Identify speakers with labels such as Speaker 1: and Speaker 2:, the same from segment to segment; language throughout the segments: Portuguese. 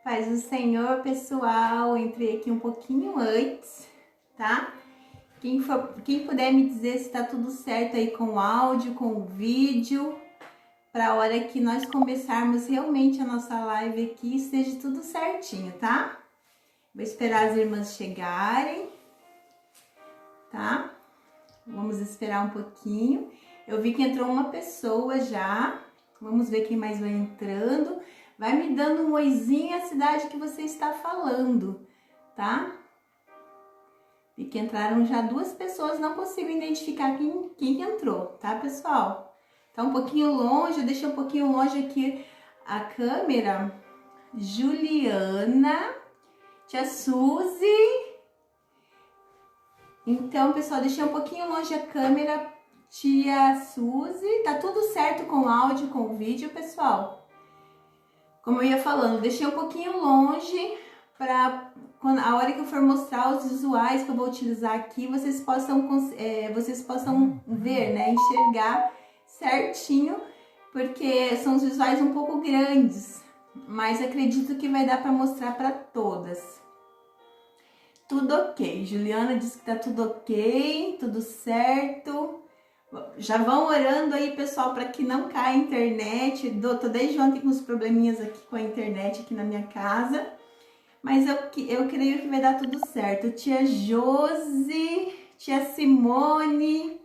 Speaker 1: Paz do Senhor, pessoal. Entrei aqui um pouquinho antes, tá? Quem puder me dizer se tá tudo certo aí com o áudio, com o vídeo, para a hora que nós começarmos realmente a nossa live aqui, esteja tudo certinho, tá? Vou esperar as irmãs chegarem, tá? Vamos esperar um pouquinho. Eu vi que entrou uma pessoa já. Vamos ver quem mais vai entrando. Vai me dando um oizinho a cidade que você está falando, tá? Vi que entraram já duas pessoas, não consigo identificar quem entrou, tá, pessoal? Tá um pouquinho longe, deixa um pouquinho longe aqui a câmera. Juliana, tia Suzy. Então, pessoal, deixei um pouquinho longe a câmera, tia Suzy. Tá tudo certo com o áudio, com o vídeo, pessoal? Como eu ia falando, deixei um pouquinho longe para a hora que eu for mostrar os visuais que eu vou utilizar aqui, vocês possam ver, né, enxergar certinho, porque são os visuais um pouco grandes, mas acredito que vai dar para mostrar para todas. Tudo ok. Juliana disse que tá tudo ok, tudo certo. Já vão orando aí, pessoal, para que não caia a internet. Tô desde ontem com uns probleminhas aqui com a internet aqui na minha casa. Mas eu creio que vai dar tudo certo. Tia Josi, tia Simone,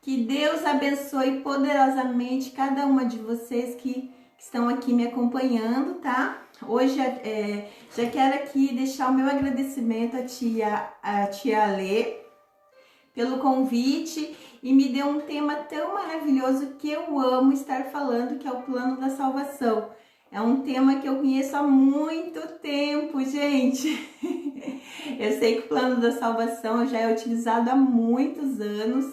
Speaker 1: que Deus abençoe poderosamente cada uma de vocês que estão aqui me acompanhando, tá? Hoje já quero aqui deixar o meu agradecimento à tia Lê pelo convite e me deu um tema tão maravilhoso que eu amo estar falando, que é o plano da salvação. É um tema que eu conheço há muito tempo, gente. Eu sei que o plano da salvação já é utilizado há muitos anos.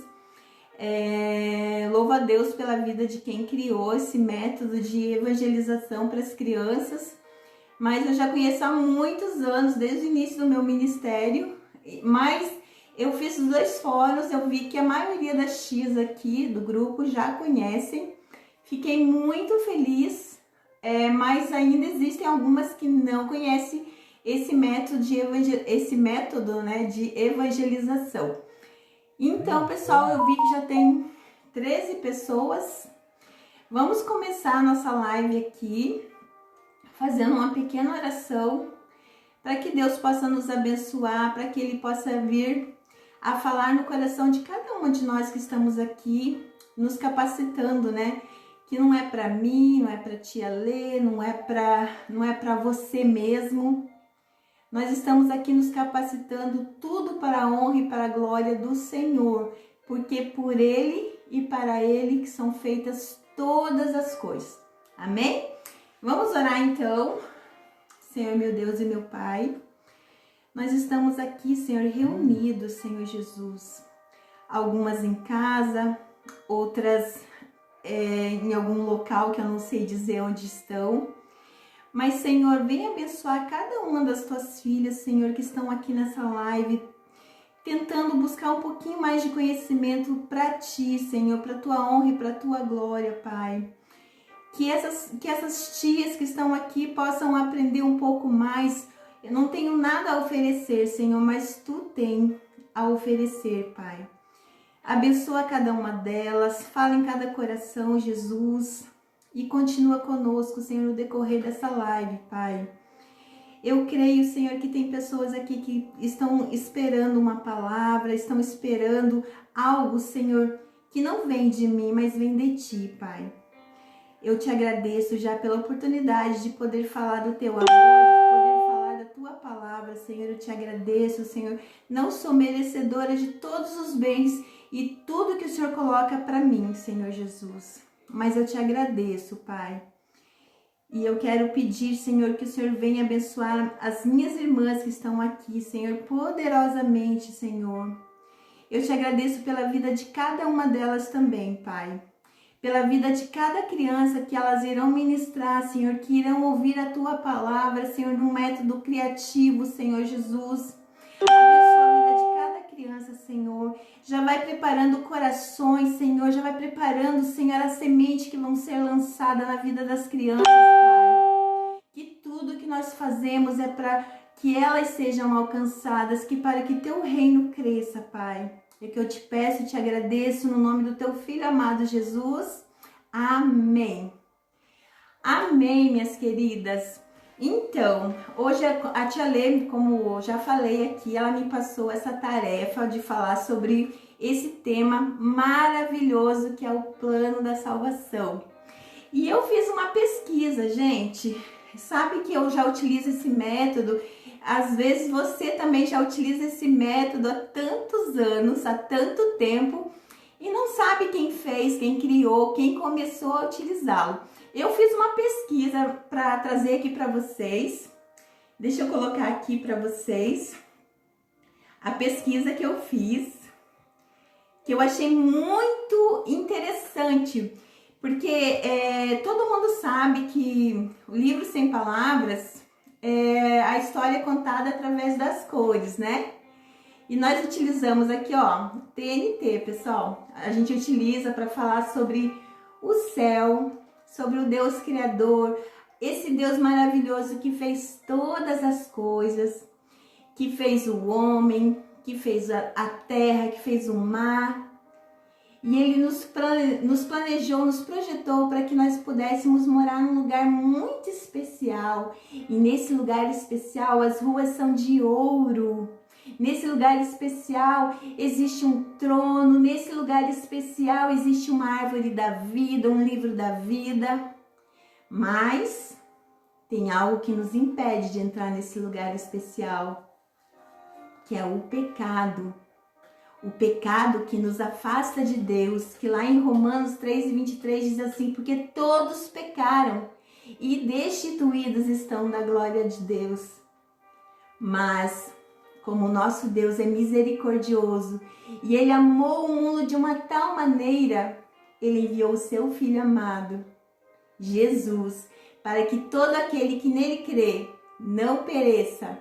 Speaker 1: Louvo a Deus pela vida de quem criou esse método de evangelização para as crianças. Mas eu já conheço há muitos anos, desde o início do meu ministério. Mas eu fiz os dois fóruns, eu vi que a maioria das tias aqui do grupo já conhecem. Fiquei muito feliz, mas ainda existem algumas que não conhecem esse método de evangelização. Então, pessoal, eu vi que já tem 13 pessoas. Vamos começar a nossa live aqui, fazendo uma pequena oração, para que Deus possa nos abençoar, para que Ele possa vir a falar no coração de cada uma de nós que estamos aqui, nos capacitando, né? Que não é para mim, não é para tia Lê, não é para você mesmo. Nós estamos aqui nos capacitando tudo para a honra e para a glória do Senhor, porque por Ele e para Ele que são feitas todas as coisas. Amém? Vamos orar então. Senhor, meu Deus e meu Pai, nós estamos aqui, Senhor, reunidos, Senhor Jesus. Algumas em casa, outras em algum local que eu não sei dizer onde estão. Mas, Senhor, vem abençoar cada uma das tuas filhas, Senhor, que estão aqui nessa live, tentando buscar um pouquinho mais de conhecimento para Ti, Senhor, para Tua honra e para Tua glória, Pai. Que essas tias que estão aqui possam aprender um pouco mais. Eu não tenho nada a oferecer, Senhor, mas Tu tem a oferecer, Pai. Abençoa cada uma delas, fala em cada coração, Jesus, e continua conosco, Senhor, no decorrer dessa live, Pai. Eu creio, Senhor, que tem pessoas aqui que estão esperando uma palavra, estão esperando algo, Senhor, que não vem de mim, mas vem de Ti, Pai. Eu te agradeço já pela oportunidade de poder falar do Teu amor, de poder falar da Tua palavra, Senhor. Eu te agradeço, Senhor. Não sou merecedora de todos os bens e tudo que o Senhor coloca para mim, Senhor Jesus. Mas eu te agradeço, Pai. E eu quero pedir, Senhor, que o Senhor venha abençoar as minhas irmãs que estão aqui, Senhor, poderosamente, Senhor. Eu te agradeço pela vida de cada uma delas também, Pai. Pela vida de cada criança que elas irão ministrar, Senhor, que irão ouvir a Tua palavra, Senhor, num método criativo, Senhor Jesus. Abençoa a vida de cada criança, Senhor. Já vai preparando corações, Senhor. Já vai preparando, Senhor, a semente que vão ser lançada na vida das crianças, Pai. Que tudo que nós fazemos fazemos é para que elas sejam alcançadas, que para que teu reino cresça, Pai. É que eu te peço e te agradeço no nome do teu Filho amado Jesus. Amém. Amém, minhas queridas. Então, hoje a tia Lê, como eu já falei aqui, ela me passou essa tarefa de falar sobre esse tema maravilhoso que é o plano da salvação. E eu fiz uma pesquisa, gente. Sabe que eu já utilizo esse método? Às vezes você também já utiliza esse método há tantos anos, há tanto tempo, e não sabe quem fez, quem criou, quem começou a utilizá-lo. Eu fiz uma pesquisa para trazer aqui para vocês. Deixa eu colocar aqui para vocês a pesquisa que eu fiz, que eu achei muito interessante, porque todo mundo sabe que o livro Sem Palavras é a história contada através das cores, né? E nós utilizamos aqui, ó, TNT, pessoal. A gente utiliza para falar sobre o céu, sobre o Deus Criador, esse Deus maravilhoso que fez todas as coisas, que fez o homem, que fez a terra, que fez o mar. E Ele nos planejou, nos projetou para que nós pudéssemos morar num lugar muito especial. E nesse lugar especial as ruas são de ouro. Nesse lugar especial existe um trono, nesse lugar especial existe uma árvore da vida, um livro da vida. Mas tem algo que nos impede de entrar nesse lugar especial, que é o pecado. O pecado que nos afasta de Deus, que lá em Romanos 3:23 diz assim: porque todos pecaram e destituídos estão da glória de Deus. Mas como o nosso Deus é misericordioso e Ele amou o mundo de uma tal maneira, Ele enviou o seu Filho amado, Jesus, para que todo aquele que nele crê não pereça,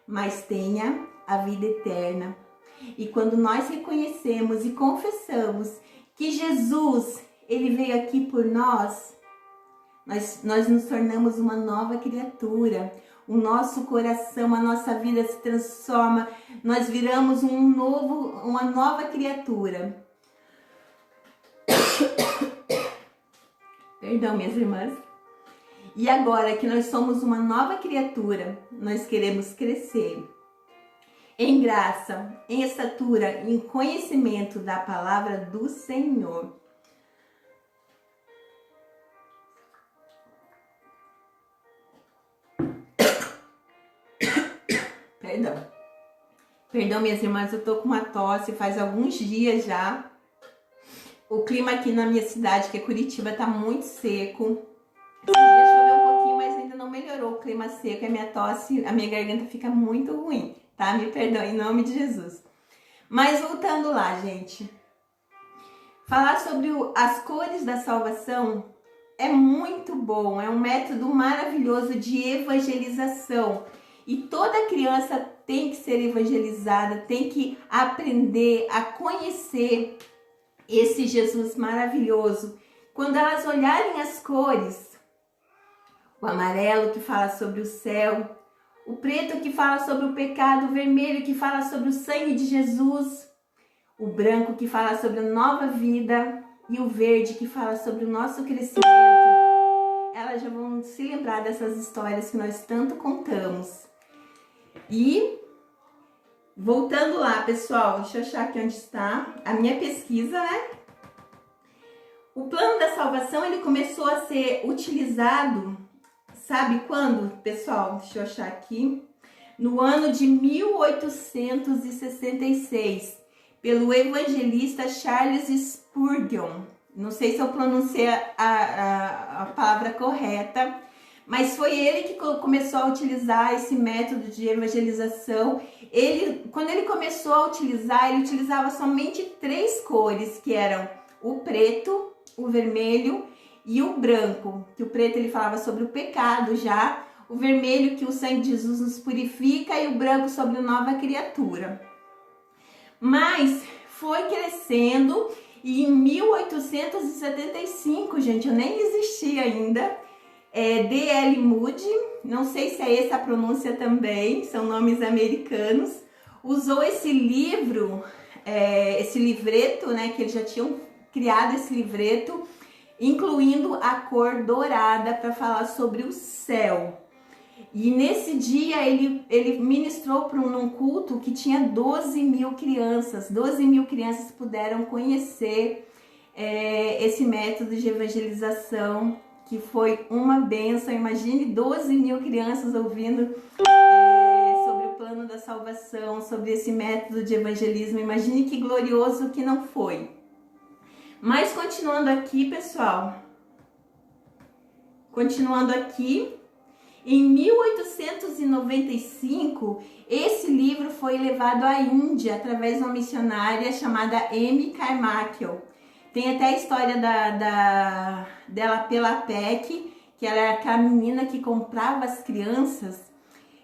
Speaker 1: mas tenha a vida eterna. E quando nós reconhecemos e confessamos que Jesus, Ele veio aqui por nós nos tornamos uma nova criatura. O nosso coração, a nossa vida se transforma, nós viramos uma nova criatura. Perdão, minhas irmãs. E agora que nós somos uma nova criatura, nós queremos crescer em graça, em estatura, em conhecimento da palavra do Senhor. Perdão, minhas irmãs, eu tô com uma tosse faz alguns dias já. O clima aqui na minha cidade, que é Curitiba, tá muito seco. Esse dia choveu um pouquinho, mas ainda não melhorou o clima seco. A minha tosse, a minha garganta fica muito ruim, tá? Me perdoe, em nome de Jesus. Mas voltando lá, gente. Falar sobre as cores da salvação é muito bom. É um método maravilhoso de evangelização. E toda criança tem que ser evangelizada, tem que aprender a conhecer esse Jesus maravilhoso. Quando elas olharem as cores, o amarelo que fala sobre o céu, o preto que fala sobre o pecado, o vermelho que fala sobre o sangue de Jesus, o branco que fala sobre a nova vida e o verde que fala sobre o nosso crescimento, elas já vão se lembrar dessas histórias que nós tanto contamos. E voltando lá, pessoal, deixa eu achar aqui onde está a minha pesquisa, né? O plano da salvação, ele começou a ser utilizado, sabe quando, pessoal? Deixa eu achar aqui. No ano de 1866, pelo evangelista Charles Spurgeon. Não sei se eu pronunciei a palavra correta, mas foi ele que começou a utilizar esse método de evangelização. Quando ele começou a utilizar, ele utilizava somente 3 cores, que eram o preto, o vermelho e o branco. Que o preto ele falava sobre o pecado já, o vermelho que o sangue de Jesus nos purifica e o branco sobre a nova criatura. Mas foi crescendo e em 1875, gente, eu nem existia ainda, D.L. Moody, não sei se é essa a pronúncia também, são nomes americanos, usou esse livro, esse livreto, né, que eles já tinham criado esse livreto, incluindo a cor dourada para falar sobre o céu. E nesse dia ele ministrou num culto que tinha 12 mil crianças. 12 mil crianças puderam conhecer esse método de evangelização, que foi uma bênção. Imagine 12 mil crianças ouvindo sobre o plano da salvação, sobre esse método de evangelismo. Imagine que glorioso que não foi. Mas continuando aqui, pessoal, em 1895, esse livro foi levado à Índia através de uma missionária chamada Amy Carmichael. Tem até a história dela pela PEC, que ela era aquela menina que comprava as crianças.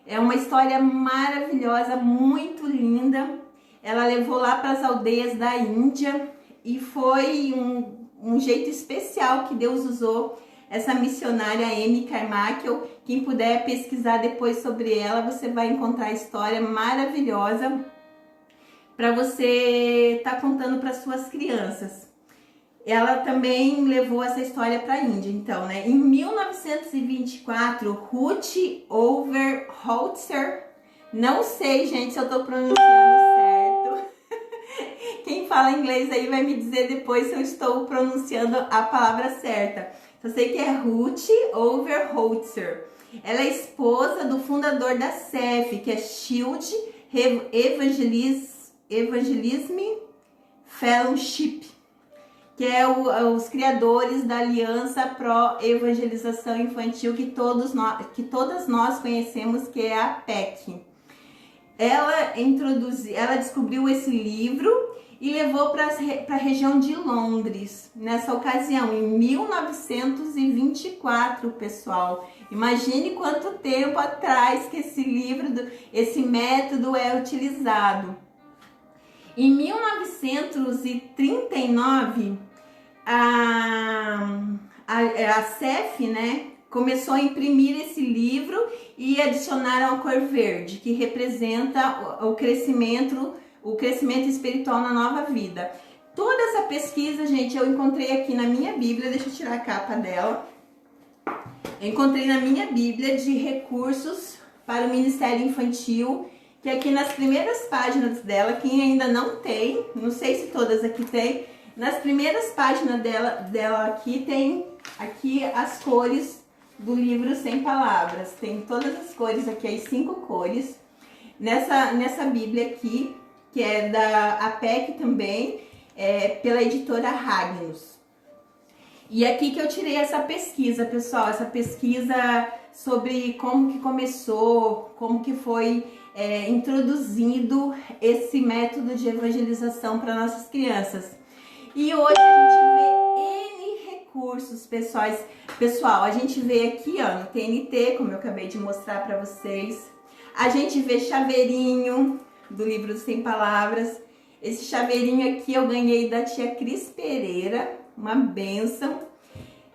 Speaker 1: É uma história maravilhosa, muito linda. Ela levou lá para as aldeias da Índia e foi um jeito especial que Deus usou essa missionária Amy Carmichael. Quem puder pesquisar depois sobre ela, você vai encontrar a história maravilhosa para você estar contando para suas crianças. Ela também levou essa história para a Índia, então, né? Em 1924, Ruth Overholtzer, não sei, gente, se eu estou pronunciando certo. Quem fala inglês aí vai me dizer depois se eu estou pronunciando a palavra certa. Eu sei que é Ruth Overholtzer. Ela é esposa do fundador da CEF, que é Shield Evangelism Fellowship, que é os criadores da Aliança Pró-Evangelização Infantil, que todas nós conhecemos, que é a PEC. Ela descobriu esse livro e levou para a região de Londres, nessa ocasião, em 1924, pessoal. Imagine quanto tempo atrás que esse método é utilizado. Em 1939, a CEF, né, começou a imprimir esse livro e adicionaram a cor verde, que representa o crescimento espiritual na nova vida. Toda essa pesquisa, gente, eu encontrei aqui na minha Bíblia. Deixa eu tirar a capa dela. Eu encontrei na minha Bíblia de recursos para o Ministério Infantil, que aqui nas primeiras páginas dela, quem ainda não tem, não sei se todas aqui tem, nas primeiras páginas dela aqui tem aqui as cores do livro Sem Palavras. Tem todas as cores aqui, as 5 cores. Nessa Bíblia aqui, que é da APEC também, pela editora Ragnos. E aqui que eu tirei essa pesquisa, pessoal, essa pesquisa sobre como que começou, como que foi introduzido esse método de evangelização para nossas crianças. E hoje a gente vê N recursos, pessoal, a gente vê aqui, ó, no TNT, como eu acabei de mostrar para vocês, a gente vê chaveirinho do livro Sem Palavras. Esse chaveirinho aqui eu ganhei da tia Cris Pereira, uma bênção.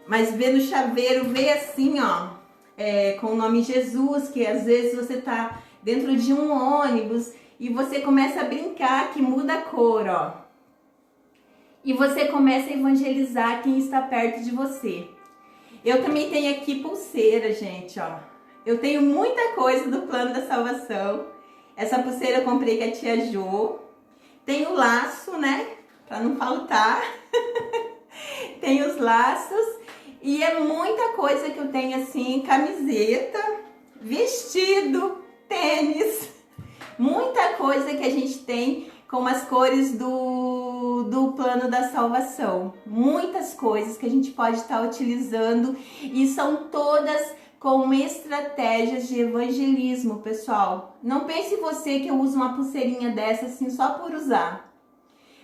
Speaker 1: Mas vê no chaveiro, vê assim, ó, com o nome Jesus, que às vezes você tá dentro de um ônibus e você começa a brincar que muda a cor, ó. E você começa a evangelizar quem está perto de você. Eu também tenho aqui pulseira, gente, ó. Eu tenho muita coisa do plano da salvação. Essa pulseira eu comprei com a tia Jo. Tem o laço, né? Pra não faltar. Tem os laços. E é muita coisa que eu tenho assim, camiseta, vestido, tênis. Muita coisa que a gente tem com as cores do plano da salvação. Muitas coisas que a gente pode estar utilizando e são todas com estratégias de evangelismo, pessoal. Não pense você que eu uso uma pulseirinha dessa assim só por usar.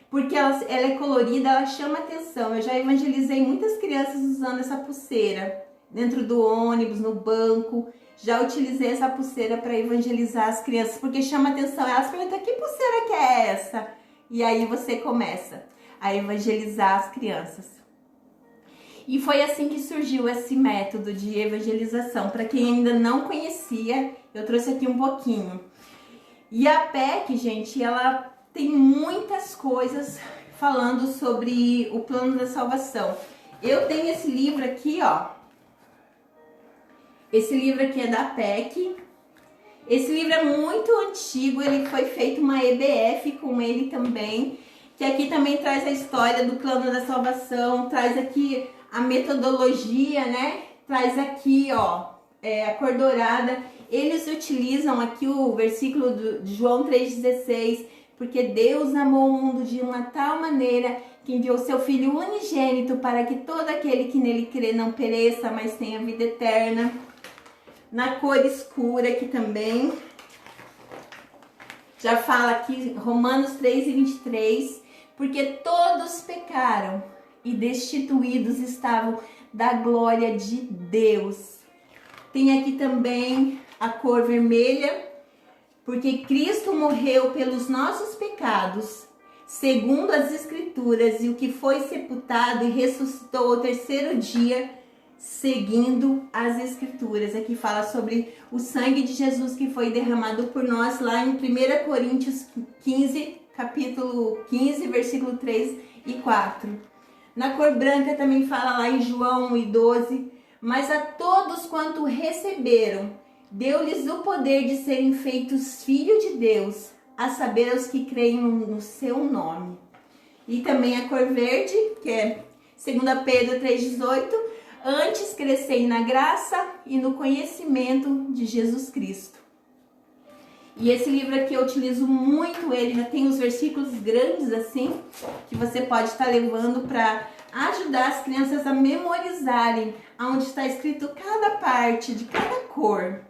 Speaker 1: Porque ela é colorida, ela chama atenção. Eu já evangelizei muitas crianças usando essa pulseira. Dentro do ônibus, no banco. Já utilizei essa pulseira para evangelizar as crianças, porque chama atenção. Elas perguntam, que pulseira que é essa? E aí você começa a evangelizar as crianças. E foi assim que surgiu esse método de evangelização. Para quem ainda não conhecia, eu trouxe aqui um pouquinho. E a PEC, gente, ela tem muitas coisas falando sobre o plano da salvação. Eu tenho esse livro aqui, ó. Esse livro aqui é da PEC. Esse livro é muito antigo, ele foi feito uma EBF com ele também, que aqui também traz a história do plano da salvação, traz aqui a metodologia, né? Traz aqui, ó, a cor dourada. Eles utilizam aqui o versículo de João 3,16, porque Deus amou o mundo de uma tal maneira que enviou seu Filho unigênito para que todo aquele que nele crê não pereça, mas tenha vida eterna. Na cor escura aqui também, já fala aqui Romanos 3:23, porque todos pecaram e destituídos estavam da glória de Deus. Tem aqui também a cor vermelha, porque Cristo morreu pelos nossos pecados, segundo as Escrituras, e o que foi sepultado e ressuscitou ao terceiro dia, seguindo as Escrituras. Aqui fala sobre o sangue de Jesus que foi derramado por nós, lá em 1 Coríntios 15, capítulo 15, versículo 3 e 4. Na cor branca também fala lá em João 1:12, mas a todos quanto receberam, deu-lhes o poder de serem feitos filhos de Deus, a saber, aos que creem no seu nome. E também a cor verde, que é 2 Pedro 3,18, antes crescei na graça e no conhecimento de Jesus Cristo. E esse livro aqui eu utilizo muito ele, já tem os versículos grandes assim, que você pode estar levando para ajudar as crianças a memorizarem onde está escrito cada parte de cada cor.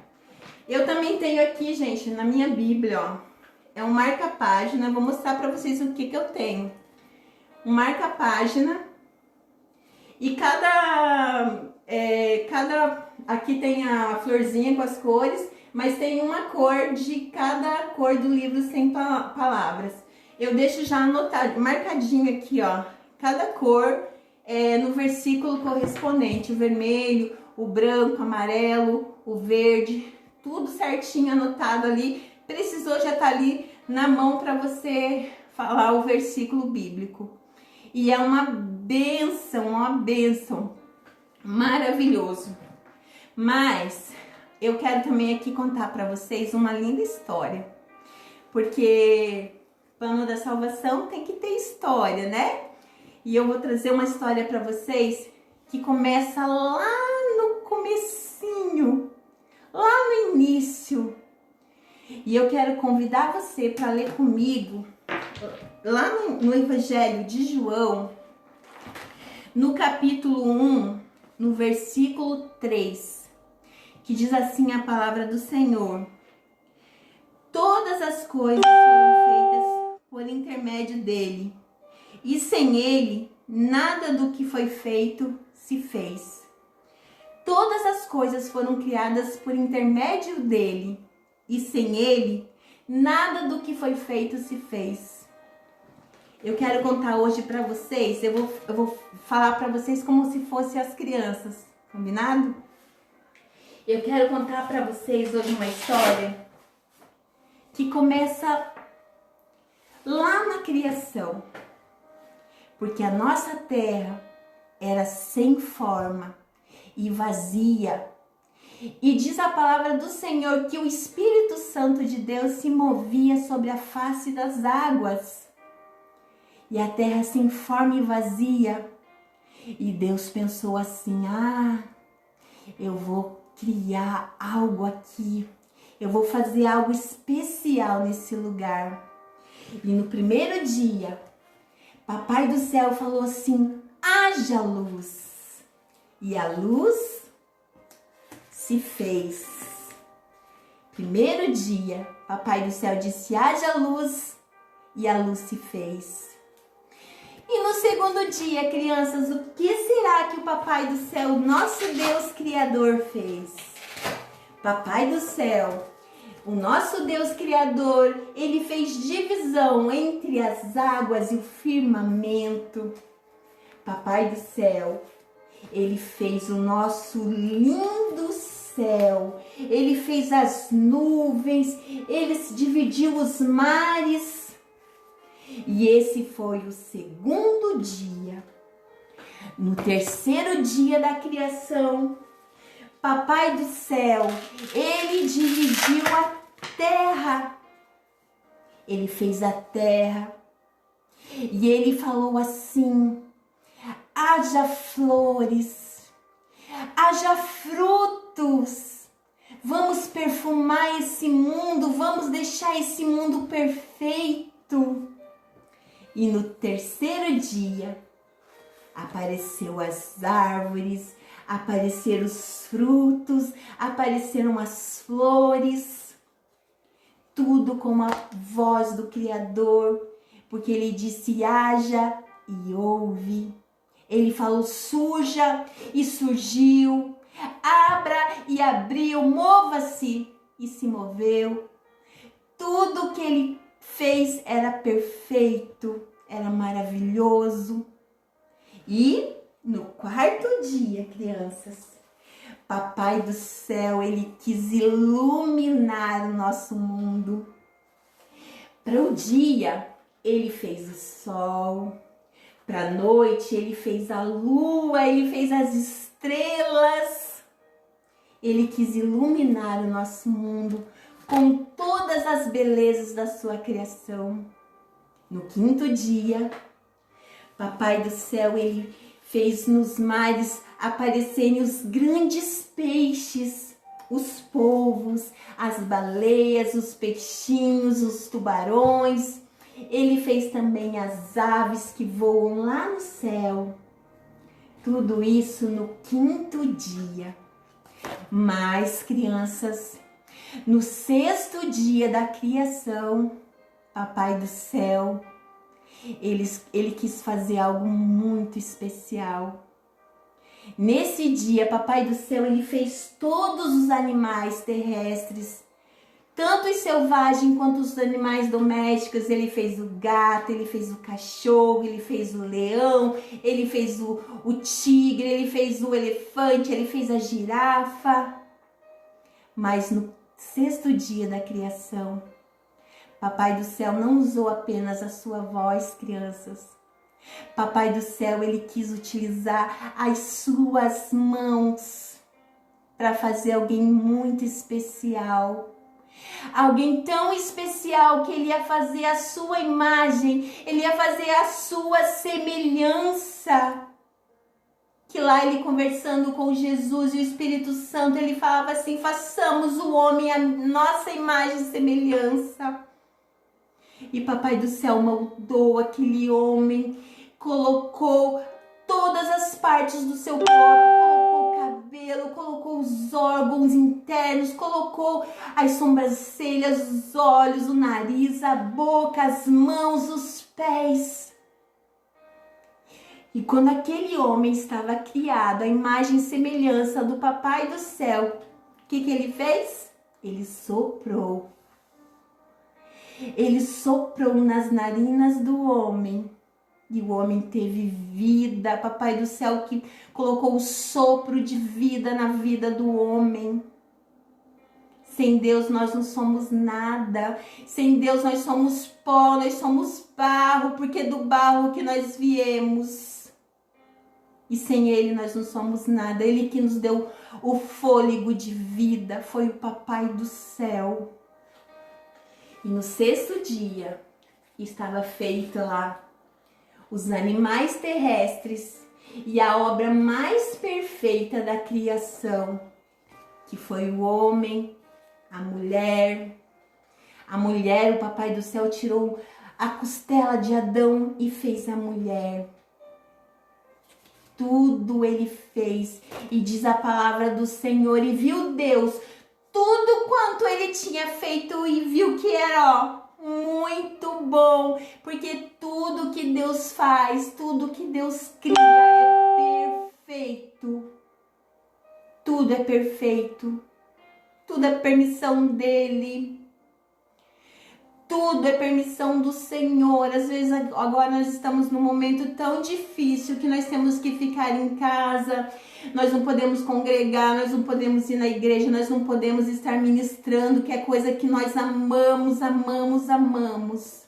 Speaker 1: Eu também tenho aqui, gente, na minha Bíblia, ó, é um marca-página, vou mostrar para vocês o que eu tenho. Um marca-página. E aqui tem a florzinha com as cores, mas tem uma cor de cada cor do livro sem palavras. Eu deixo já anotado, marcadinho aqui, ó, cada cor no versículo correspondente, o vermelho, o branco, o amarelo, o verde, tudo certinho anotado ali. Precisou já tá ali na mão para você falar o versículo bíblico. E é uma bênção, maravilhoso. Mas eu quero também aqui contar para vocês uma linda história, porque plano da salvação tem que ter história, né? E eu vou trazer uma história para vocês que começa lá no comecinho, lá no início. E eu quero convidar você para ler comigo lá no Evangelho de João, no capítulo 1, no versículo 3, que diz assim a palavra do Senhor: todas as coisas foram feitas por intermédio dele, e sem ele, nada do que foi feito se fez. Todas as coisas foram criadas por intermédio dele, e sem ele, nada do que foi feito se fez. Eu quero contar hoje para vocês, eu vou falar para vocês como se fossem as crianças, combinado? Eu quero contar para vocês hoje uma história que começa lá na criação, porque a nossa terra era sem forma e vazia. E diz a palavra do Senhor que o Espírito Santo de Deus se movia sobre a face das águas. E a terra sem forma e vazia. E Deus pensou assim: eu vou criar algo aqui. Eu vou fazer algo especial nesse lugar. E no primeiro dia, Papai do céu falou assim: haja luz. E a luz se fez. Primeiro dia, Papai do céu disse: haja luz. E a luz se fez. E no segundo dia, crianças, o que será que o Papai do céu, nosso Deus Criador, fez? Papai do céu, o nosso Deus Criador, ele fez divisão entre as águas e o firmamento. Papai do céu, Ele fez o nosso lindo céu, Ele fez as nuvens, Ele dividiu os mares. E esse foi o segundo dia. No terceiro dia da criação, Papai do céu, Ele dividiu a terra. Ele fez a terra e Ele falou assim: haja flores, haja frutos, vamos perfumar esse mundo, vamos deixar esse mundo perfeito. E no terceiro dia apareceu as árvores, apareceram os frutos, apareceram as flores, tudo com a voz do Criador, porque Ele disse: haja e houve. Ele falou: surja e surgiu, abra e abriu, mova-se e se moveu. Tudo que Ele fez era perfeito, era maravilhoso. E no quarto dia, crianças, Papai do céu, Ele quis iluminar o nosso mundo. Para o dia, Ele fez o sol. Para a noite, Ele fez a lua, Ele fez as estrelas. Ele quis iluminar o nosso mundo com todas as belezas da sua criação. No quinto dia, Papai do céu, Ele fez nos mares aparecerem os grandes peixes, os polvos, as baleias, os peixinhos, os tubarões. Ele fez também as aves que voam lá no céu. Tudo isso no quinto dia. Mas, crianças, no sexto dia da criação, Papai do céu, ele quis fazer algo muito especial. Nesse dia, Papai do céu, Ele fez todos os animais terrestres, tanto os selvagens quanto os animais domésticos. Ele fez o gato, Ele fez o cachorro, Ele fez o leão, Ele fez o tigre, Ele fez o elefante, Ele fez a girafa. Mas no sexto dia da criação, Papai do céu não usou apenas a sua voz, crianças. Papai do céu, Ele quis utilizar as suas mãos para fazer alguém muito especial. Alguém tão especial que Ele ia fazer a sua imagem, Ele ia fazer a sua semelhança. Que lá Ele conversando com Jesus e o Espírito Santo, Ele falava assim: façamos o homem a nossa imagem e semelhança. E Papai do céu moldou aquele homem, colocou todas as partes do seu corpo, colocou o cabelo, colocou os órgãos internos, colocou as sobrancelhas, os olhos, o nariz, a boca, as mãos, os pés. E quando aquele homem estava criado, a imagem e semelhança do Papai do céu, o que Ele fez? Ele soprou. Ele soprou nas narinas do homem e o homem teve vida. Papai do céu que colocou o sopro de vida na vida do homem. Sem Deus nós não somos nada. Sem Deus nós somos pó, nós somos barro, porque é do barro que nós viemos. E sem Ele nós não somos nada. Ele que nos deu o fôlego de vida foi o Papai do céu. E no sexto dia estava feita lá os animais terrestres e a obra mais perfeita da criação, que foi o homem, a mulher. A mulher, o Papai do céu tirou a costela de Adão e fez a mulher. Tudo Ele fez, e diz a palavra do Senhor: e viu Deus tudo quanto Ele tinha feito e viu que era muito bom, porque tudo que Deus faz, tudo que Deus cria é perfeito. Tudo é perfeito, tudo é permissão dEle. tudo é permissão do Senhor. Às vezes agora nós estamos num momento tão difícil que nós temos que ficar em casa, nós não podemos congregar, nós não podemos ir na igreja, nós não podemos estar ministrando, que é coisa que nós amamos, amamos, amamos.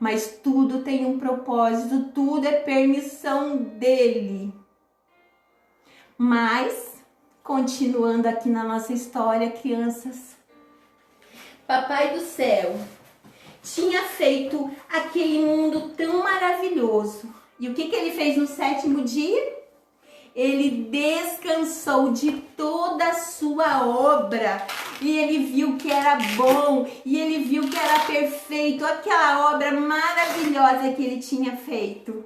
Speaker 1: Mas tudo tem um propósito, tudo é permissão dele. Mas, continuando aqui na nossa história, crianças, Papai do Céu tinha feito aquele mundo tão maravilhoso. E o que ele fez no 7º dia? Ele descansou de toda a sua obra. E ele viu que era bom. E ele viu que era perfeito. Aquela obra maravilhosa que ele tinha feito.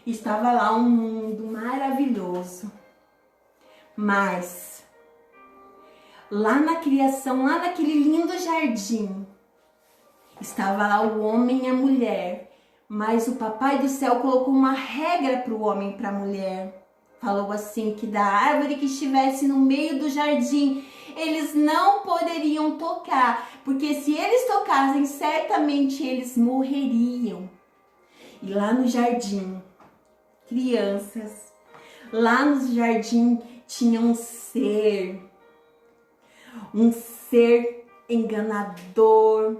Speaker 1: Estava lá um mundo maravilhoso. Mas lá na criação, lá naquele lindo jardim, estava lá o homem e a mulher, mas o Papai do Céu colocou uma regra para o homem e para a mulher. Falou assim, que da árvore que estivesse no meio do jardim, eles não poderiam tocar, porque se eles tocassem, certamente eles morreriam. E lá no jardim, crianças, lá no jardim tinha um ser enganador,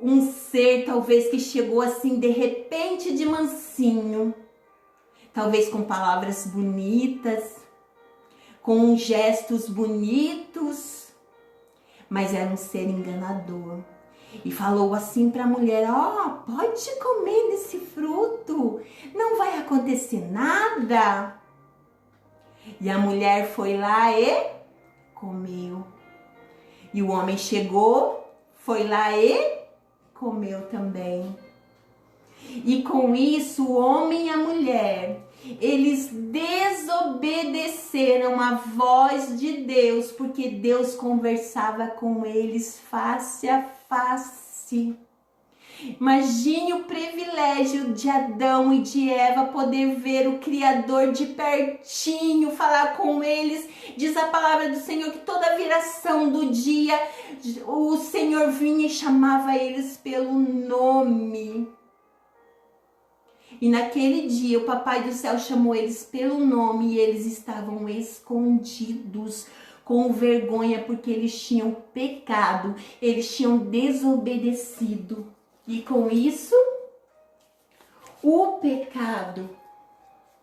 Speaker 1: um ser talvez que chegou assim de repente de mansinho, talvez com palavras bonitas, com gestos bonitos, mas era um ser enganador. E falou assim para a mulher, pode comer desse fruto, não vai acontecer nada. E a mulher foi lá e comeu. E o homem chegou, foi lá e comeu também. E com isso, o homem e a mulher, eles desobedeceram à voz de Deus, porque Deus conversava com eles face a face. Imagine o privilégio de Adão e de Eva poder ver o Criador de pertinho, falar com eles. Diz a palavra do Senhor que toda viração do dia o Senhor vinha e chamava eles pelo nome. E naquele dia o Papai do Céu chamou eles pelo nome e eles estavam escondidos, com vergonha, porque eles tinham pecado, eles tinham desobedecido. E com isso, o pecado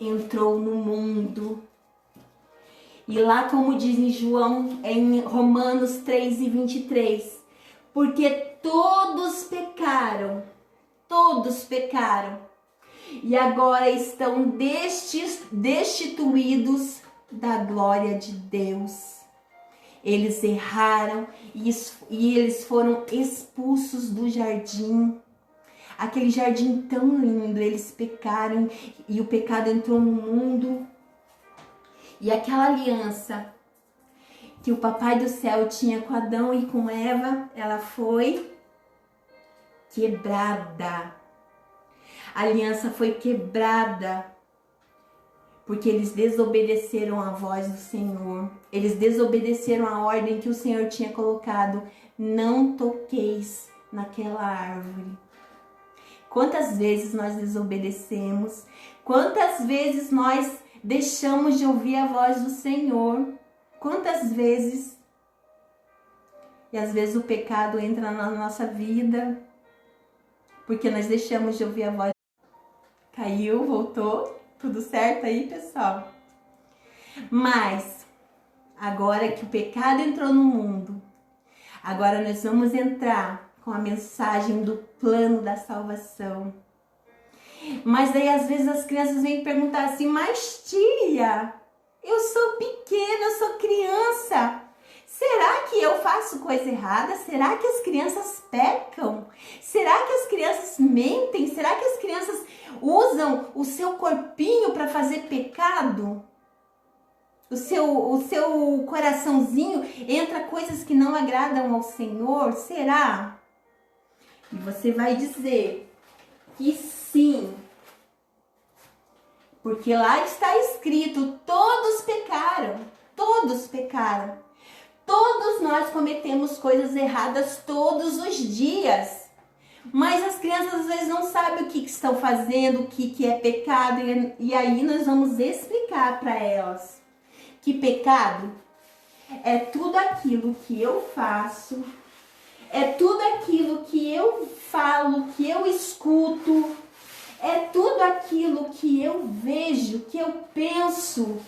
Speaker 1: entrou no mundo. E lá, como diz em Romanos 3:23, porque todos pecaram, e agora estão destituídos da glória de Deus. Eles erraram e eles foram expulsos do jardim. Aquele jardim tão lindo, eles pecaram e o pecado entrou no mundo. E aquela aliança que o Papai do Céu tinha com Adão e com Eva, ela foi quebrada. A aliança foi quebrada. Porque eles desobedeceram a voz do Senhor. Eles desobedeceram a ordem que o Senhor tinha colocado. Não toqueis naquela árvore. Quantas vezes nós desobedecemos? Quantas vezes nós deixamos de ouvir a voz do Senhor? Quantas vezes? E às vezes o pecado entra na nossa vida. Porque nós deixamos de ouvir a voz. Caiu, voltou. Tudo certo aí, pessoal? Mas, agora que o pecado entrou no mundo, agora nós vamos entrar com a mensagem do plano da salvação. Mas daí, às vezes, as crianças vêm perguntar assim, mas tia, eu sou pequena, eu sou criança. Será que eu faço coisa errada? Será que as crianças pecam? Será que as crianças mentem? Será que as crianças usam o seu corpinho para fazer pecado? O seu coraçãozinho entra coisas que não agradam ao Senhor? Será? E você vai dizer que sim. Porque lá está escrito, todos pecaram. Todos pecaram. Todo Todos nós cometemos coisas erradas todos os dias. Mas as crianças às vezes não sabem o que estão fazendo, o que é pecado. E aí nós vamos explicar para elas que pecado é tudo aquilo que eu faço, é tudo aquilo que eu falo, que eu escuto, é tudo aquilo que eu vejo, que eu penso,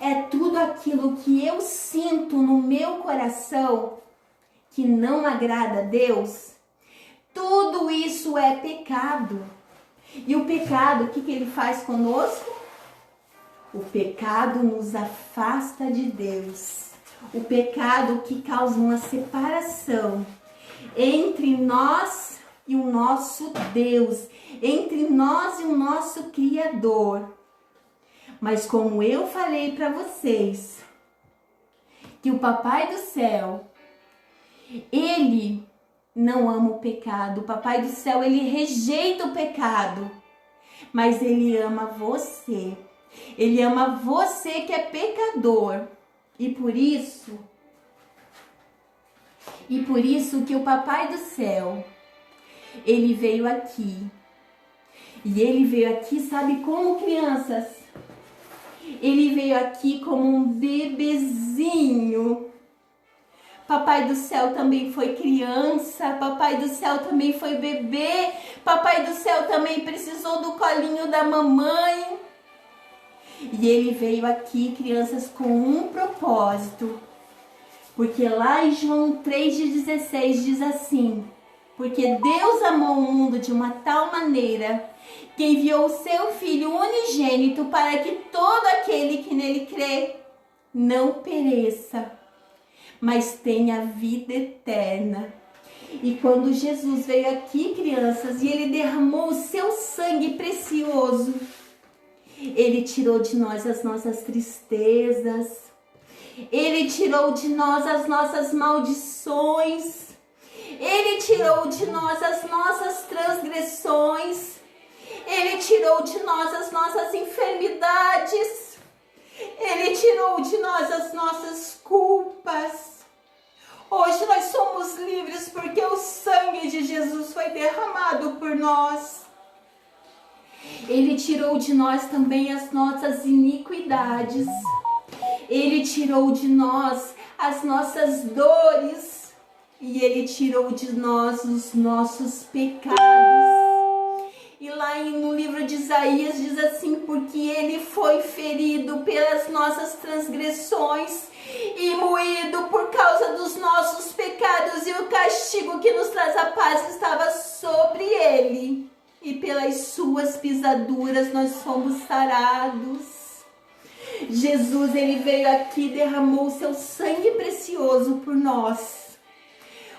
Speaker 1: é tudo aquilo que eu sinto no meu coração que não agrada a Deus. Tudo isso é pecado. E o pecado, o que ele faz conosco? O pecado nos afasta de Deus. O pecado que causa uma separação entre nós e o nosso Deus, entre nós e o nosso Criador. Mas como eu falei para vocês, que o Papai do Céu, Ele não ama o pecado. O Papai do Céu, Ele rejeita o pecado, mas Ele ama você. Ele ama você que é pecador. E por isso que o Papai do Céu, Ele veio aqui. E Ele veio aqui, sabe como, crianças? Ele veio aqui como um bebezinho. Papai do Céu também foi criança, Papai do Céu também foi bebê, Papai do Céu também precisou do colinho da mamãe. E Ele veio aqui, crianças, com um propósito. Porque lá em João 3,16 diz assim: porque Deus amou o mundo de uma tal maneira que enviou o seu Filho unigênito para que todo aquele que nele crê não pereça, mas tenha vida eterna. E quando Jesus veio aqui, crianças, e Ele derramou o seu sangue precioso, Ele tirou de nós as nossas tristezas, Ele tirou de nós as nossas maldições, Ele tirou de nós as nossas transgressões, Ele tirou de nós as nossas enfermidades, Ele tirou de nós as nossas culpas. Hoje nós somos livres porque o sangue de Jesus foi derramado por nós. Ele tirou de nós também as nossas iniquidades. Ele tirou de nós as nossas dores. E Ele tirou de nós os nossos pecados. E lá no livro de Isaías diz assim: porque Ele foi ferido pelas nossas transgressões e moído por causa dos nossos pecados, e o castigo que nos traz a paz estava sobre Ele, e pelas suas pisaduras nós fomos sarados. Jesus, Ele veio aqui e derramou o seu sangue precioso por nós.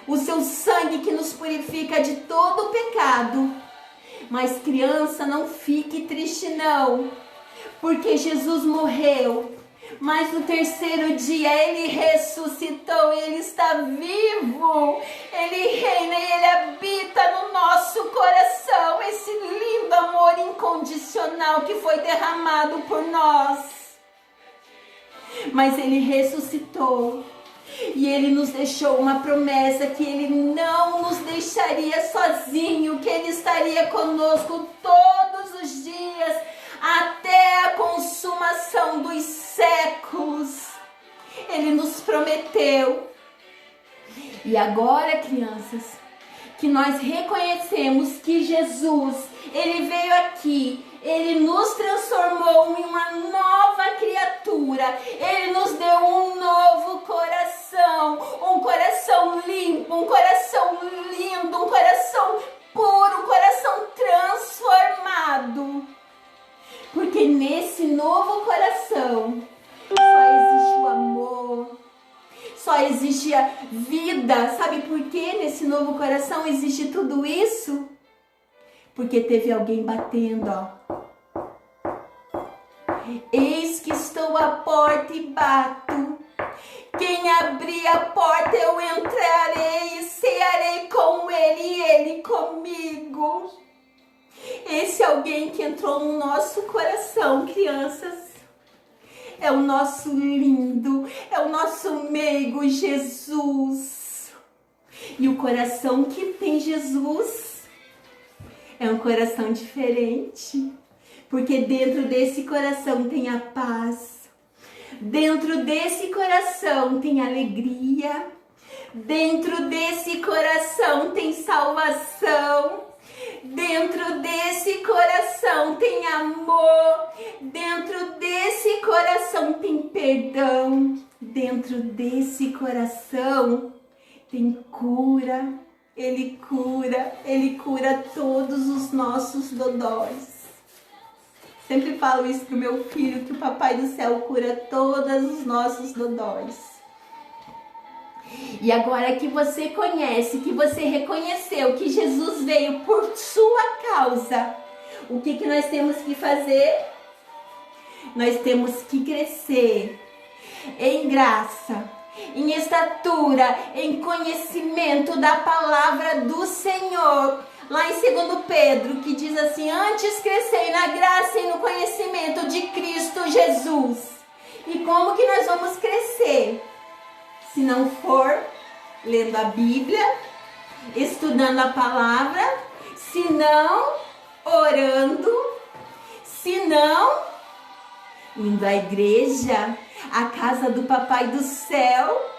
Speaker 1: O seu sangue que nos purifica de todo o pecado. Mas criança, não fique triste não, porque Jesus morreu, mas no terceiro dia Ele ressuscitou, Ele está vivo, Ele reina e Ele habita no nosso coração, esse lindo amor incondicional que foi derramado por nós. Mas Ele ressuscitou. E Ele nos deixou uma promessa que Ele não nos deixaria sozinho, que Ele estaria conosco todos os dias, até a consumação dos séculos. Ele nos prometeu. E agora, crianças, que nós reconhecemos que Jesus, Ele veio aqui, Ele nos transformou em uma nova criatura, Ele nos deu um novo coração, um coração limpo, um coração lindo, um coração puro, um coração transformado. Porque nesse novo coração só existe o amor, só existe a vida. Sabe por que nesse novo coração existe tudo isso? Porque teve alguém batendo, ó. Eis que estou à porta e bato. Quem abrir a porta eu entrarei e cearei com ele e ele comigo. Esse alguém que entrou no nosso coração, crianças, é o nosso lindo, é o nosso meigo Jesus. E o coração que tem Jesus é um coração diferente, porque dentro desse coração tem a paz, dentro desse coração tem alegria, dentro desse coração tem salvação, dentro desse coração tem amor, dentro desse coração tem perdão, dentro desse coração tem cura. Ele cura todos os nossos dodóis. Sempre falo isso pro meu filho, que o Papai do Céu cura todos os nossos dodóis. E agora que você conhece, que você reconheceu que Jesus veio por sua causa, o que nós temos que fazer? Nós temos que crescer em graça, em estatura, em conhecimento da palavra do Senhor. Lá em 2 Pedro, que diz assim: antes crescei na graça e no conhecimento de Cristo Jesus. E como que nós vamos crescer? Se não for lendo a Bíblia, estudando a palavra, se não orando, se não indo à igreja, a casa do Papai do Céu.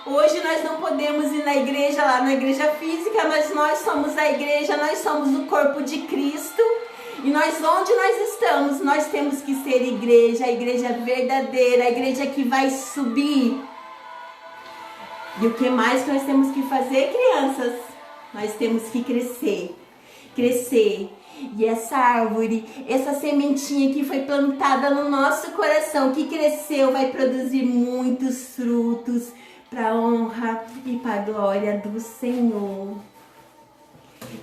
Speaker 1: Hoje nós não podemos ir na igreja, lá na igreja física, mas nós somos a igreja, nós somos o corpo de Cristo. E nós, onde nós estamos, nós temos que ser igreja, a igreja verdadeira, a igreja que vai subir. E o que mais nós temos que fazer, crianças? Nós temos que crescer, crescer. E essa árvore, essa sementinha que foi plantada no nosso coração, que cresceu, vai produzir muitos frutos para a honra e para a glória do Senhor.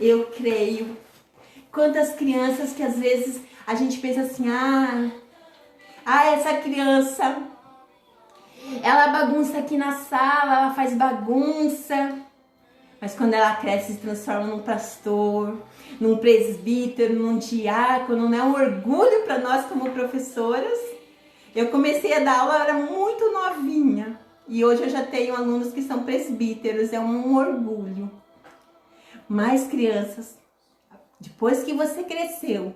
Speaker 1: Eu creio. Quantas crianças que às vezes a gente pensa assim, essa criança, ela bagunça aqui na sala, ela faz bagunça. Mas quando ela cresce, se transforma num pastor, num presbítero, num diácono, não é um orgulho para nós como professoras. Eu comecei a dar aula, eu era muito novinha. E hoje eu já tenho alunos que são presbíteros, é um orgulho. Mas crianças, depois que você cresceu,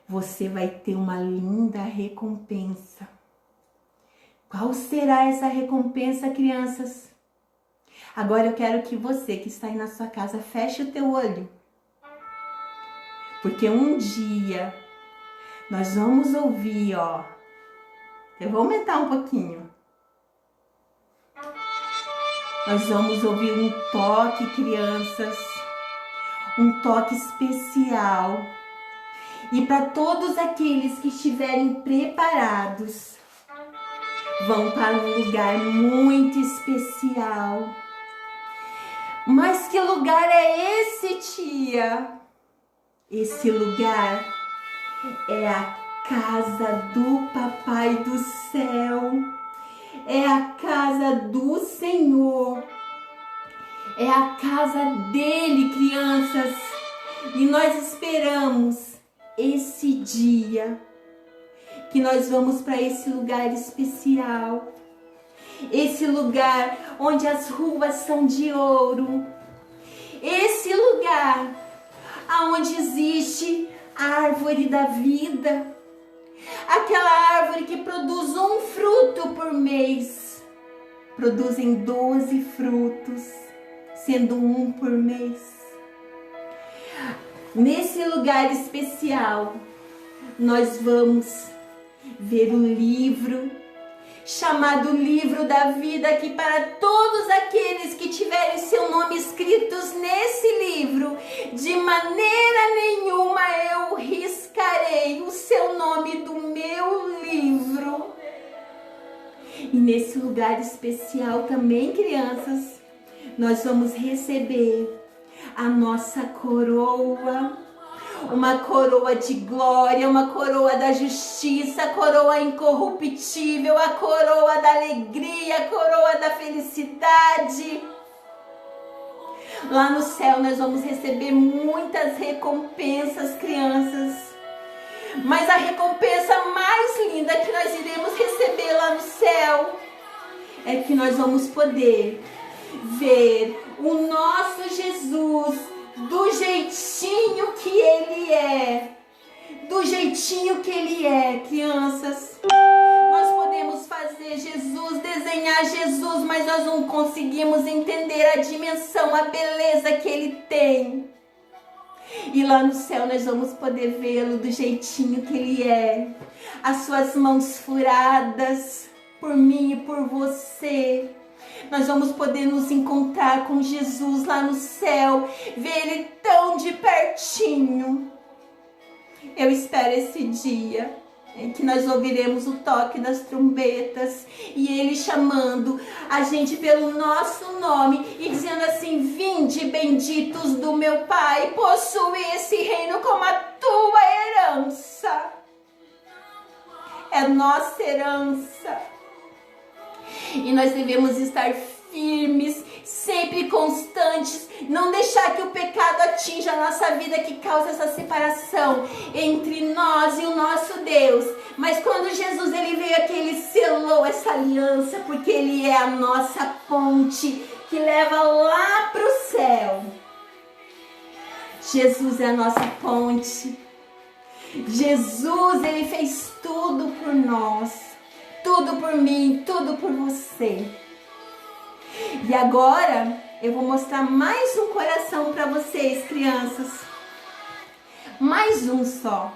Speaker 1: você vai ter uma linda recompensa. Qual será essa recompensa, crianças? Agora eu quero que você que está aí na sua casa feche o teu olho. Porque um dia nós vamos ouvir, eu vou aumentar um pouquinho. Nós vamos ouvir um toque, crianças, um toque especial. E para todos aqueles que estiverem preparados, vão para um lugar muito especial. Mas que lugar é esse, tia? Esse lugar é a casa do Papai do Céu. É a casa do Senhor. É a casa dele, crianças. E nós esperamos esse dia que nós vamos para esse lugar especial. Esse lugar onde as ruas são de ouro. Esse lugar onde existe a árvore da vida. Aquela árvore que produz um fruto por mês. Produzem 12 frutos, sendo um por mês. Nesse lugar especial, nós vamos ver um livro chamado Livro da Vida, que para todos aqueles que tiverem seu nome escritos nesse livro, de maneira nenhuma eu riscarei o seu nome do meu livro. E nesse lugar especial também, crianças, nós vamos receber a nossa coroa. Uma coroa de glória, uma coroa da justiça, a coroa incorruptível, a coroa da alegria, a coroa da felicidade. Lá no céu nós vamos receber muitas recompensas, crianças. Mas a recompensa mais linda que nós iremos receber lá no céu é que nós vamos poder ver o nosso Jesus do jeitinho que Ele é. Do jeitinho que Ele é, crianças. Nós podemos fazer Jesus, desenhar Jesus, mas nós não conseguimos entender a dimensão, a beleza que Ele tem. E lá no céu nós vamos poder vê-lo do jeitinho que Ele é. As suas mãos furadas por mim e por você. Nós vamos poder nos encontrar com Jesus lá no céu, ver Ele tão de pertinho. Eu espero esse dia em que nós ouviremos o toque das trombetas e Ele chamando a gente pelo nosso nome e dizendo assim: vinde benditos do meu Pai, possui esse reino como a tua herança. É nossa herança. E nós devemos estar firmes, sempre constantes, não deixar que o pecado atinja a nossa vida, que causa essa separação entre nós e o nosso Deus. Mas quando Jesus ele veio aqui, Ele selou essa aliança, porque Ele é a nossa ponte que leva lá para o céu. Jesus é a nossa ponte. Jesus, Ele fez tudo por nós, tudo por mim, tudo por você. E agora eu vou mostrar mais um coração para vocês, crianças. Mais um só.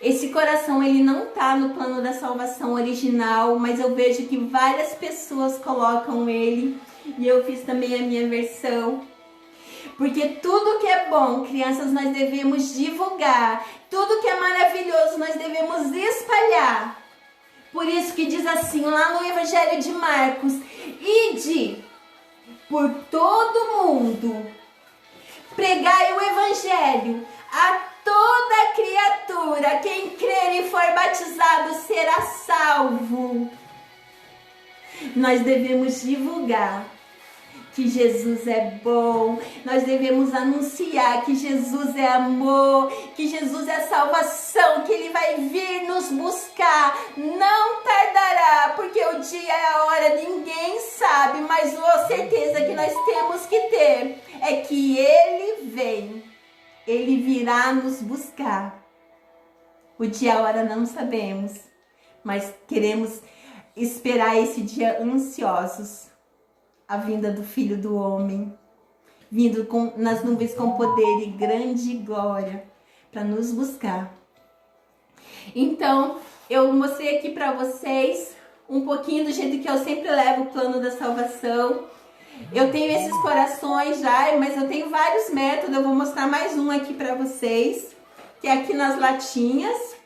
Speaker 1: Esse coração ele não tá no plano da salvação original, mas eu vejo que várias pessoas colocam ele e eu fiz também a minha versão. Porque tudo que é bom, crianças, nós devemos divulgar. Tudo que é maravilhoso, nós devemos espalhar. Por isso que diz assim, lá no Evangelho de Marcos: ide por todo mundo, pregai o Evangelho a toda criatura. Quem crer e for batizado será salvo. Nós devemos divulgar que Jesus é bom, nós devemos anunciar que Jesus é amor, que Jesus é salvação, que Ele vai vir nos buscar, não tardará, porque o dia e a hora ninguém sabe, mas a certeza que nós temos que ter é que Ele vem, Ele virá nos buscar. O dia e a hora não sabemos, mas queremos esperar esse dia ansiosos. A vinda do Filho do Homem, vindo nas nuvens com poder e grande glória, para nos buscar. Então, eu mostrei aqui para vocês um pouquinho do jeito que eu sempre levo o plano da salvação. Eu tenho esses corações já, mas eu tenho vários métodos. Eu vou mostrar mais um aqui para vocês, que é aqui nas latinhas.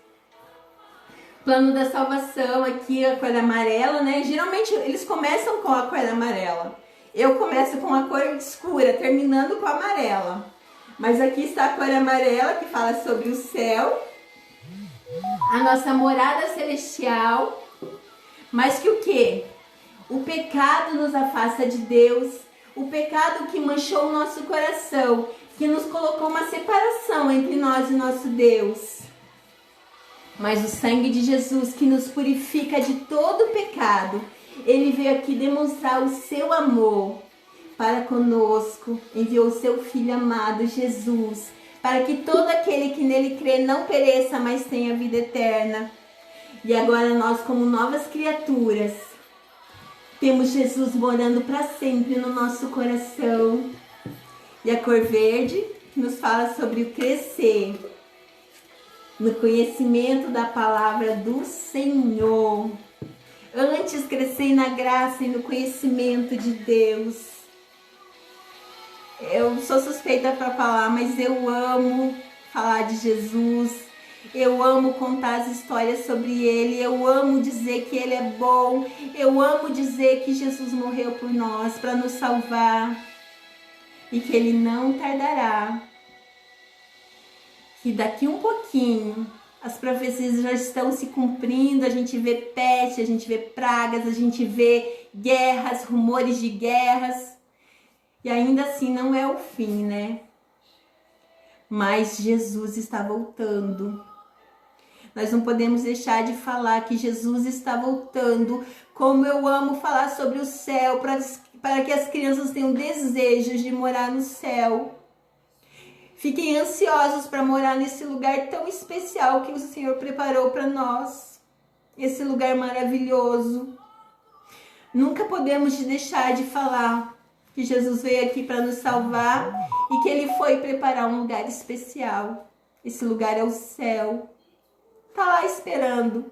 Speaker 1: Plano da salvação aqui, a cor amarela, né? Geralmente eles começam com a cor amarela. Eu começo com a cor escura, terminando com a amarela. Mas aqui está a cor amarela, que fala sobre o céu. A nossa morada celestial. Mas que o quê? O pecado nos afasta de Deus. O pecado que manchou o nosso coração. Que nos colocou uma separação entre nós e nosso Deus. Mas o sangue de Jesus que nos purifica de todo pecado, Ele veio aqui demonstrar o seu amor para conosco, enviou o seu Filho amado, Jesus, para que todo aquele que nele crê não pereça, mas tenha vida eterna. E agora nós, como novas criaturas, temos Jesus morando para sempre no nosso coração. E a cor verde nos fala sobre o crescer no conhecimento da palavra do Senhor. Antes crescei na graça e no conhecimento de Deus. Eu sou suspeita para falar, mas eu amo falar de Jesus. Eu amo contar as histórias sobre Ele. Eu amo dizer que Ele é bom. Eu amo dizer que Jesus morreu por nós para nos salvar. E que Ele não tardará. Que daqui um pouquinho as profecias já estão se cumprindo, a gente vê peste, a gente vê pragas, a gente vê guerras, rumores de guerras, e ainda assim não é o fim, né? Mas Jesus está voltando. Nós não podemos deixar de falar que Jesus está voltando. Como eu amo falar sobre o céu, para que as crianças tenham desejos de morar no céu. Fiquem ansiosos para morar nesse lugar tão especial que o Senhor preparou para nós. Esse lugar maravilhoso. Nunca podemos deixar de falar que Jesus veio aqui para nos salvar e que Ele foi preparar um lugar especial. Esse lugar é o céu. Tá lá esperando.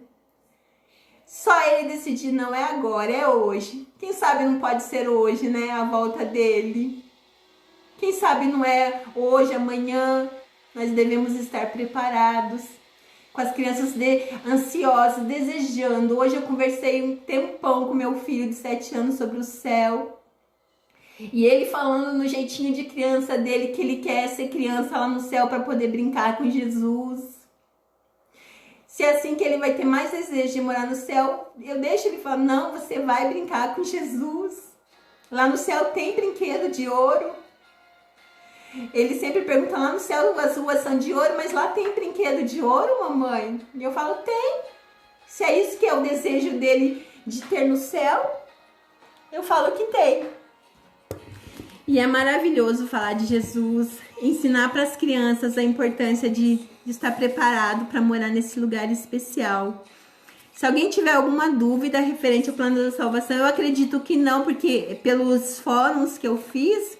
Speaker 1: Só Ele decidir, não é agora, é hoje. Quem sabe não pode ser hoje, né? A volta dele. Quem sabe não é hoje, amanhã. Nós devemos estar preparados. Com as crianças ansiosas, desejando. Hoje eu conversei um tempão com meu filho de 7 anos sobre o céu. E ele falando no jeitinho de criança dele, que ele quer ser criança lá no céu para poder brincar com Jesus. Se é assim que ele vai ter mais desejo de morar no céu, eu deixo ele falar, não, você vai brincar com Jesus. Lá no céu tem brinquedo de ouro. Ele sempre pergunta, lá no céu as ruas são de ouro, mas lá tem brinquedo de ouro, mamãe? E eu falo, tem. Se é isso que é o desejo dele de ter no céu, eu falo que tem. E é maravilhoso falar de Jesus, ensinar para as crianças a importância de estar preparado para morar nesse lugar especial. Se alguém tiver alguma dúvida referente ao plano da salvação, eu acredito que não, porque pelos fóruns que eu fiz,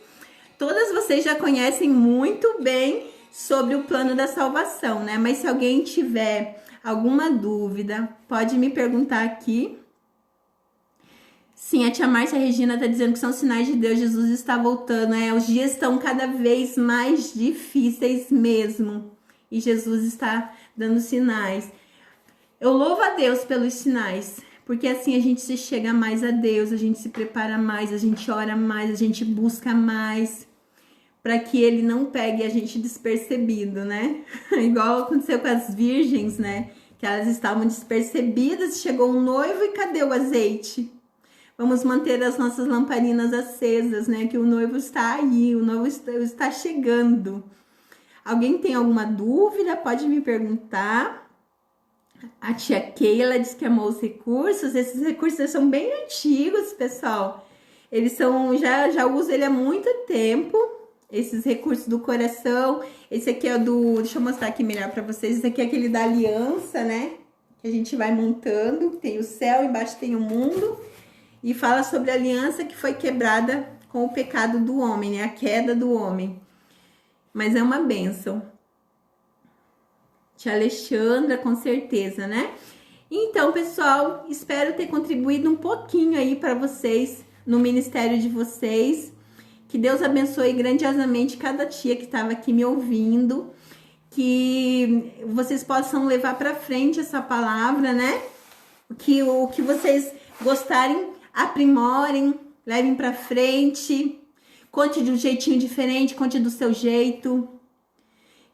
Speaker 1: todas vocês já conhecem muito bem sobre o plano da salvação, né? Mas se alguém tiver alguma dúvida, pode me perguntar aqui. Sim, a tia Márcia Regina está dizendo que são sinais de Deus, Jesus está voltando. Os dias estão cada vez mais difíceis mesmo. E Jesus está dando sinais. Eu louvo a Deus pelos sinais, porque assim a gente se chega mais a Deus, a gente se prepara mais, a gente ora mais, a gente busca mais, para que Ele não pegue a gente despercebido, né? Igual aconteceu com as virgens, né? Que elas estavam despercebidas, chegou um noivo e cadê o azeite? Vamos manter as nossas lamparinas acesas, né? Que o noivo está aí, o noivo está chegando. Alguém tem alguma dúvida? Pode me perguntar. A tia Keila diz que amou os recursos. Esses recursos são bem antigos, pessoal. Eles são, já uso ele há muito tempo. Esses recursos do coração. Esse aqui é do, deixa eu mostrar aqui melhor para vocês. Esse aqui é aquele da aliança, né? Que a gente vai montando. Tem o céu, embaixo tem o mundo. E fala sobre a aliança que foi quebrada com o pecado do homem, né? A queda do homem. Mas é uma bênção. Tia Alexandra, com certeza, né? Então, pessoal, espero ter contribuído um pouquinho aí para vocês, no ministério de vocês. Que Deus abençoe grandiosamente cada tia que estava aqui me ouvindo. Que vocês possam levar para frente essa palavra, né? Que o que vocês gostarem, aprimorem, levem para frente. Conte de um jeitinho diferente, conte do seu jeito.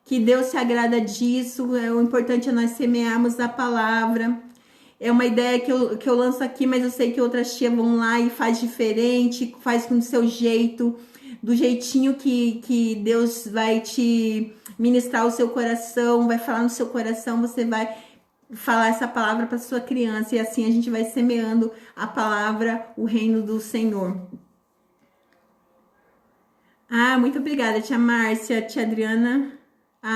Speaker 1: Que Deus se agrada disso. O importante é nós semearmos a palavra. É uma ideia que eu lanço aqui, mas eu sei que outras tias vão lá e faz diferente, faz com o seu jeito, do jeitinho que Deus vai te ministrar o seu coração, vai falar no seu coração, você vai falar essa palavra para sua criança, e assim a gente vai semeando a palavra, o reino do Senhor. Muito obrigada, tia Márcia, tia Adriana.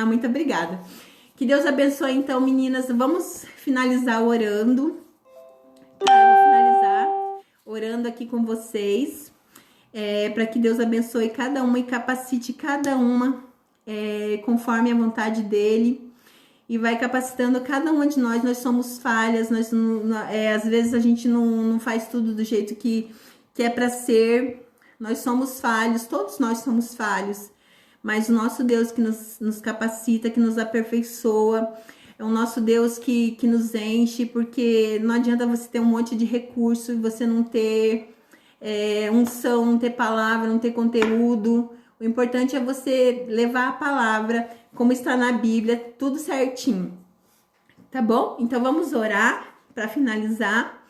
Speaker 1: Muito obrigada. Que Deus abençoe, então, meninas. Vamos finalizar orando. Eu vou finalizar orando aqui com vocês. Para que Deus abençoe cada uma e capacite cada uma conforme a vontade dele. E vai capacitando cada uma de nós. Nós somos falhas. Às vezes a gente não faz tudo do jeito que é para ser. Nós somos falhos. Todos nós somos falhos. Mas o nosso Deus que nos capacita, que nos aperfeiçoa, é o nosso Deus que nos enche, porque não adianta você ter um monte de recurso e você não ter unção, não ter palavra, não ter conteúdo. O importante é você levar a palavra, como está na Bíblia, tudo certinho. Tá bom? Então vamos orar para finalizar.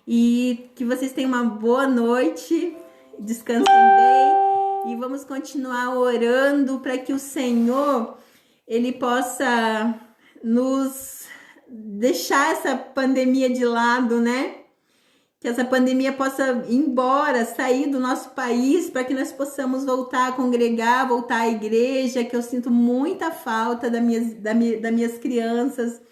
Speaker 1: E que vocês tenham uma boa noite, descansem bem. E vamos continuar orando para que o Senhor, Ele possa nos deixar essa pandemia de lado, né? Que essa pandemia possa ir embora, sair do nosso país, para que nós possamos voltar a congregar, voltar à igreja, que eu sinto muita falta das minhas crianças.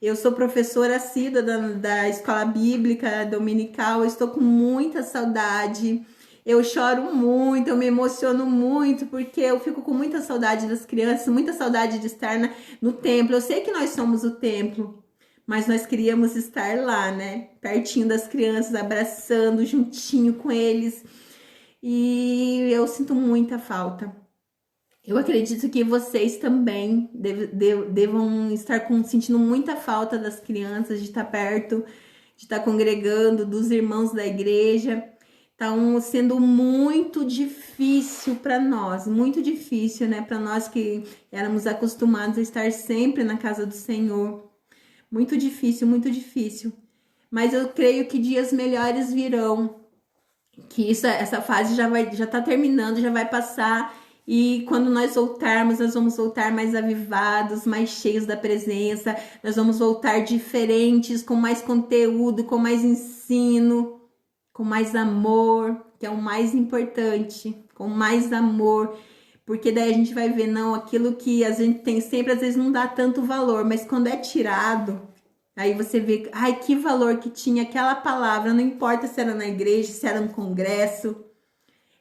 Speaker 1: Eu sou professora assídua da escola bíblica dominical, eu estou com muita saudade. Eu choro muito, eu me emociono muito, porque eu fico com muita saudade das crianças, muita saudade de estar no templo. Eu sei que nós somos o templo, mas nós queríamos estar lá, né? Pertinho das crianças, abraçando, juntinho com eles. E eu sinto muita falta. Eu acredito que vocês também devam estar sentindo muita falta das crianças, de estar perto, de estar congregando, dos irmãos da igreja. Tá sendo muito difícil para nós, muito difícil, né? Para nós que éramos acostumados a estar sempre na casa do Senhor. Muito difícil, muito difícil. Mas eu creio que dias melhores virão, que essa fase já tá terminando, já vai passar. E quando nós voltarmos, nós vamos voltar mais avivados, mais cheios da presença. Nós vamos voltar diferentes, com mais conteúdo, com mais ensino, com mais amor, que é o mais importante, com mais amor, porque daí a gente vai ver, não, aquilo que a gente tem sempre, às vezes não dá tanto valor, mas quando é tirado, aí você vê, ai, que valor que tinha aquela palavra, não importa se era na igreja, se era no congresso,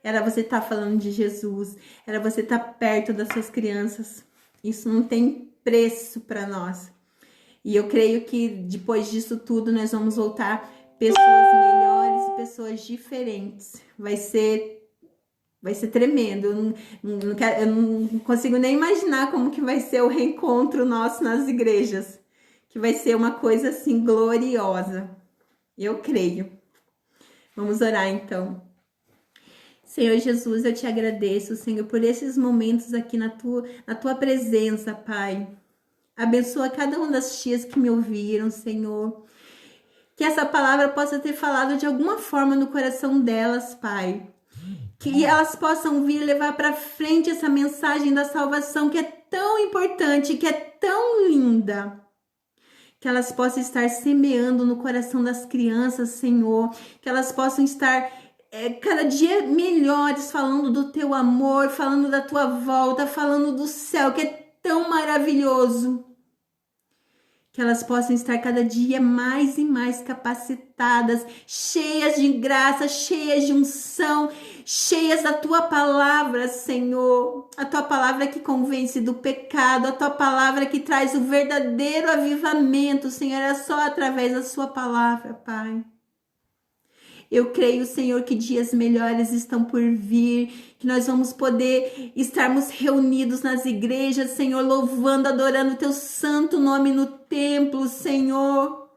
Speaker 1: era você estar falando de Jesus, era você estar perto das suas crianças, isso não tem preço para nós. E eu creio que depois disso tudo, nós vamos voltar pessoas melhores, pessoas diferentes. Vai ser tremendo. Eu não consigo nem imaginar como que vai ser o reencontro nosso nas igrejas. Que vai ser uma coisa assim gloriosa. Eu creio. Vamos orar então. Senhor Jesus, eu te agradeço, Senhor, por esses momentos aqui na tua presença, Pai. Abençoa cada uma das tias que me ouviram, Senhor. Que essa palavra possa ter falado de alguma forma no coração delas, Pai. Que elas possam vir levar para frente essa mensagem da salvação que é tão importante, que é tão linda. Que elas possam estar semeando no coração das crianças, Senhor. Que elas possam estar cada dia melhores, falando do teu amor, falando da tua volta, falando do céu, que é tão maravilhoso. Que elas possam estar cada dia mais e mais capacitadas, cheias de graça, cheias de unção, cheias da tua palavra, Senhor. A tua palavra que convence do pecado, a tua palavra que traz o verdadeiro avivamento, Senhor. É só através da sua palavra, Pai. Eu creio, Senhor, que dias melhores estão por vir, que nós vamos poder estarmos reunidos nas igrejas, Senhor, louvando, adorando o teu santo nome no templo, Senhor.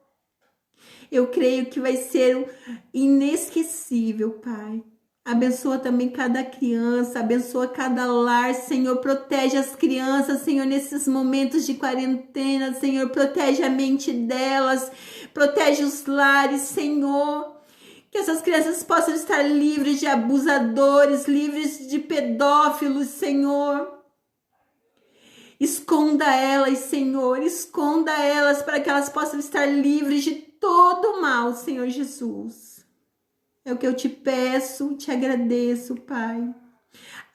Speaker 1: Eu creio que vai ser inesquecível, Pai. Abençoa também cada criança, abençoa cada lar, Senhor, protege as crianças, Senhor, nesses momentos de quarentena, Senhor, protege a mente delas, protege os lares, Senhor. Que essas crianças possam estar livres de abusadores, livres de pedófilos, Senhor. Esconda elas, Senhor, esconda elas para que elas possam estar livres de todo mal, Senhor Jesus. É o que eu te peço, te agradeço, Pai.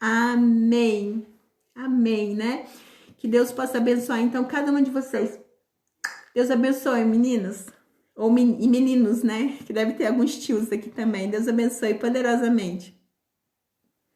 Speaker 1: Amém. Amém, né? Que Deus possa abençoar, então, cada uma de vocês. Deus abençoe, meninas. E meninos, né? Que deve ter alguns tios aqui também. Deus abençoe poderosamente.